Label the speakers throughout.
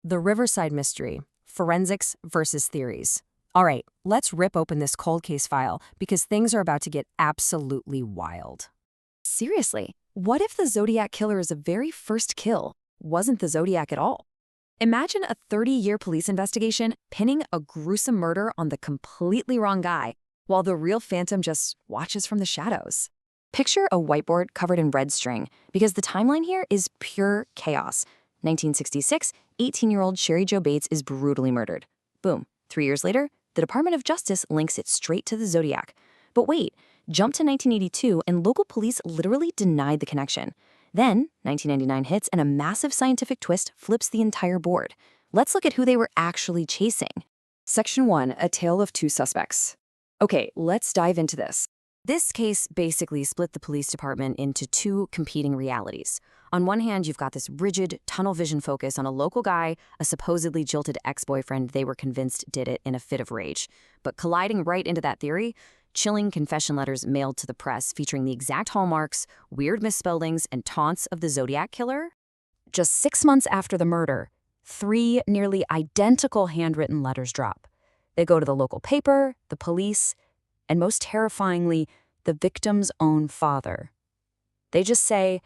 Speaker 1: The Riverside Mystery, Forensics versus Theories. All right, let's rip open this cold case file because things are about to get absolutely wild. Seriously, what if the Zodiac Killer's very first kill wasn't the Zodiac at all? Imagine a 30-year police investigation pinning a gruesome murder on the completely wrong guy, while the real phantom just watches from the shadows. Picture a whiteboard covered in red string, because the timeline here is pure chaos. 1966, 18-year-old Sherry Jo Bates is brutally murdered. Boom. 3 years later, the Department of Justice links it straight to the Zodiac. But wait, jump to 1982 and local police literally denied the connection. Then, 1999 hits and a massive scientific twist flips the entire board. Let's look at who they were actually chasing. Section 1, A Tale of Two Suspects. Okay, let's dive into this. This case basically split the police department into two competing realities. On one hand, you've got this rigid, tunnel vision focus on a local guy, a supposedly jilted ex-boyfriend they were convinced did it in a fit of rage. But colliding right into that theory, chilling confession letters mailed to the press featuring the exact hallmarks, weird misspellings, and taunts of the Zodiac Killer. Just 6 months after the murder, 3 nearly identical handwritten letters drop. They go to the local paper, the police, and most terrifyingly, the victim's own father. They just say,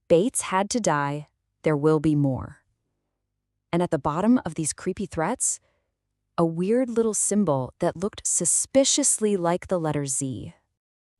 Speaker 1: "Bates had to die, there will be more." And at the bottom of these creepy threats, a weird little symbol that looked suspiciously like the letter Z.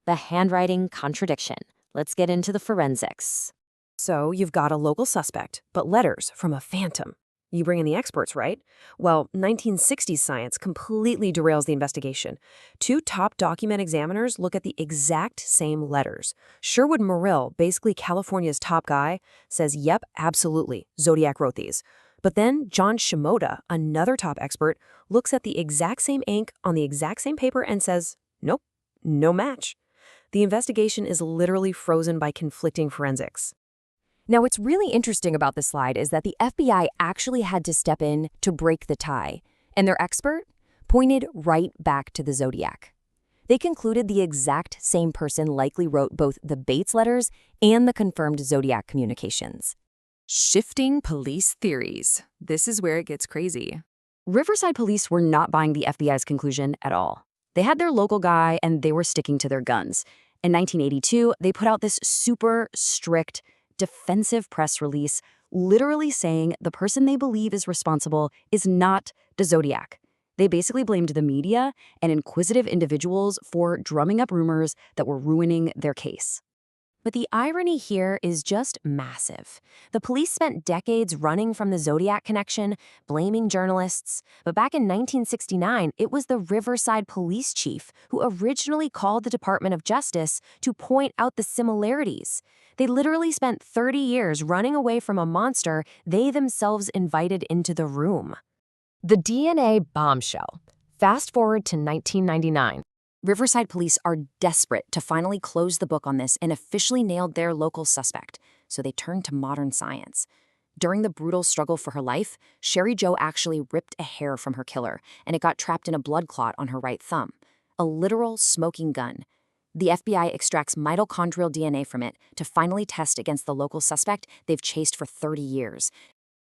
Speaker 1: The handwriting contradiction. Let's get into the forensics. So you've got a local suspect, but letters from a phantom. You bring in the experts, right? Well, 1960s science completely derails the investigation. 2 top document examiners look at the exact same letters. Sherwood Merrill, basically California's top guy, says, yep, absolutely, Zodiac wrote these. But then John Shimoda, another top expert, looks at the exact same ink on the exact same paper and says, nope, no match. The investigation is literally frozen by conflicting forensics. Now, what's really interesting about this slide is that the FBI actually had to step in to break the tie, and their expert pointed right back to the Zodiac. They concluded the exact same person likely wrote both the Bates letters and the confirmed Zodiac communications. Shifting police theories. This is where it gets crazy. Riverside police were not buying the FBI's conclusion at all. They had their local guy, and they were sticking to their guns. In 1982, they put out this super strict defensive press release, literally saying the person they believe is responsible is not the Zodiac. They basically blamed the media and inquisitive individuals for drumming up rumors that were ruining their case. But the irony here is just massive. The police spent decades running from the Zodiac connection, blaming journalists. But back in 1969, it was the Riverside police chief who originally called the Department of Justice to point out the similarities. They literally spent 30 years running away from a monster they themselves invited into the room. The DNA bombshell. Fast forward to 1999. Riverside police are desperate to finally close the book on this and officially nailed their local suspect, so they turned to modern science. During the brutal struggle for her life, Sherry Jo actually ripped a hair from her killer, and it got trapped in a blood clot on her right thumb. A literal smoking gun. The FBI extracts mitochondrial DNA from it to finally test against the local suspect they've chased for 30 years.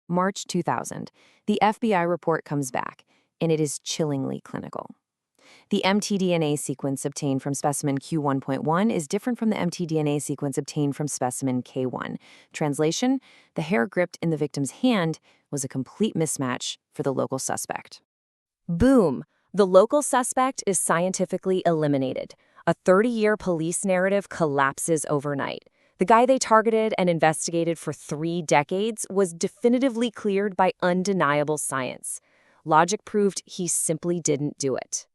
Speaker 1: March 2000, the FBI report comes back, and it is chillingly clinical. The mtDNA sequence obtained from specimen Q1.1 is different from the mtDNA sequence obtained from specimen K1. Translation: the hair gripped in the victim's hand was a complete mismatch for the local suspect. Boom! The local suspect is scientifically eliminated. A 30-year police narrative collapses overnight. The guy they targeted and investigated for 3 decades was definitively cleared by undeniable science. Logic proved he simply didn't do it.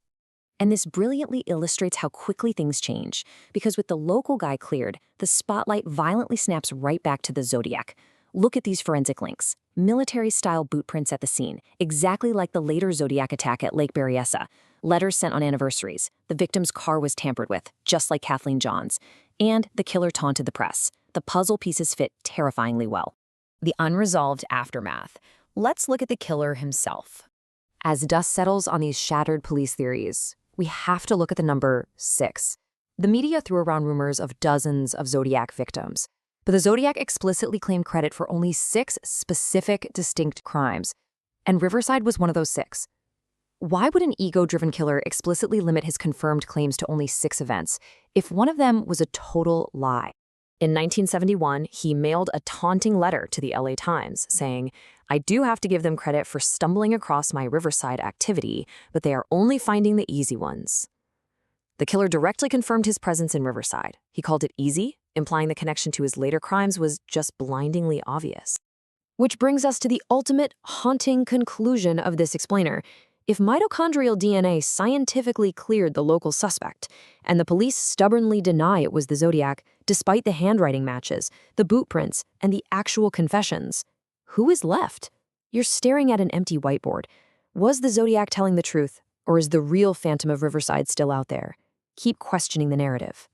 Speaker 1: And this brilliantly illustrates how quickly things change, because with the local guy cleared, the spotlight violently snaps right back to the Zodiac. Look at these forensic links. Military-style boot prints at the scene, exactly like the later Zodiac attack at Lake Berryessa. Letters sent on anniversaries. The victim's car was tampered with, just like Kathleen John's. And the killer taunted the press. The puzzle pieces fit terrifyingly well. The unresolved aftermath. Let's look at the killer himself. As dust settles on these shattered police theories, we have to look at the number 6. The media threw around rumors of dozens of Zodiac victims, but the Zodiac explicitly claimed credit for only 6 specific, distinct crimes. and Riverside was one of those 6. Why would an ego-driven killer explicitly limit his confirmed claims to only 6 events, if one of them was a total lie? In 1971, he mailed a taunting letter to the LA Times saying, "I do have to give them credit for stumbling across my Riverside activity, but they are only finding the easy ones." The killer directly confirmed his presence in Riverside. He called it easy, implying the connection to his later crimes was just blindingly obvious. Which brings us to the ultimate haunting conclusion of this explainer. If mitochondrial DNA scientifically cleared the local suspect, and the police stubbornly deny it was the Zodiac, despite the handwriting matches, the boot prints, and the actual confessions, who is left? You're staring at an empty whiteboard. Was the Zodiac telling the truth, or is the real Phantom of Riverside still out there? Keep questioning the narrative.